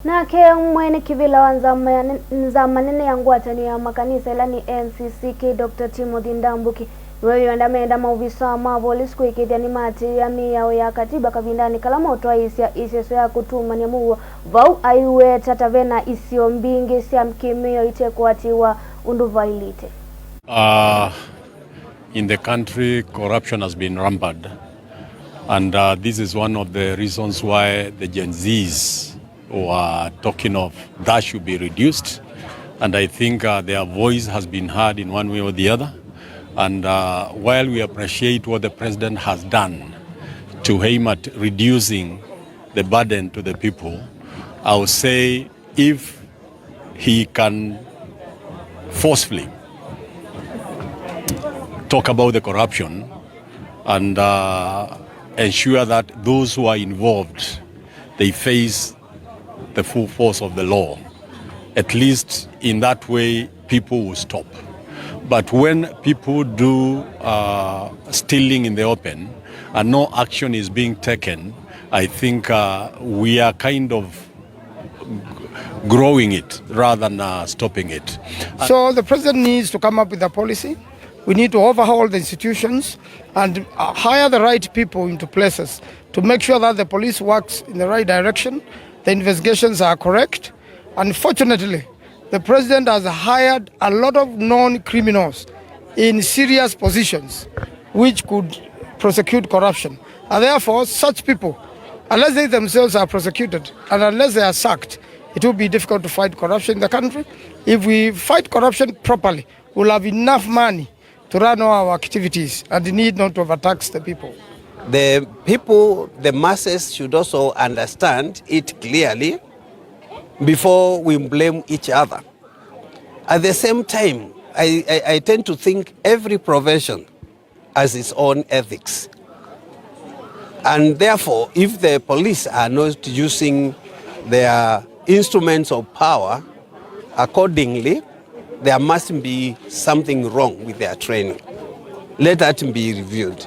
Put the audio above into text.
Nake mwene kivila wa nzamanene ya ngwatani ya makanisa ilani NCCK Dr. Timothy Ndambuki wewe andamenda Maovisaa ma volisi kuikidia ni maatîe ya mîao ya katiba kavindani kalamoto aisia iseso ya kutuma ni muwa vau aiwe tatavena isio mbingi sia mkimio itekuatiwa unduvailite. In the country, corruption has been rampant, and this is one of the reasons why the Gen Zs were talking of that should be reduced, and I think their voice has been heard in one way or the other. And while we appreciate what the president has done to aim at reducing the burden to the people, I would say if he can forcefully talk about the corruption and ensure that those who are involved, they face the full force of the law. At least in that way, people will stop. But when people do stealing in the open and no action is being taken, I think we are kind of growing it rather than stopping it. So the president needs to come up with a policy. We need to overhaul the institutions and hire the right people into places to make sure that the police works in the right direction, the investigations are correct. Unfortunately, the president has hired a lot of non-criminals in serious positions which could prosecute corruption. And therefore, such people, unless they themselves are prosecuted and unless they are sacked, it will be difficult to fight corruption in the country. If we fight corruption properly, we'll have enough money to run all our activities and need not to overtax the people. The people, the masses should also understand it clearly before we blame each other. At the same time, I tend to think every profession has its own ethics. And therefore, if the police are not using their instruments of power accordingly, there must be something wrong with their training. Let that be reviewed.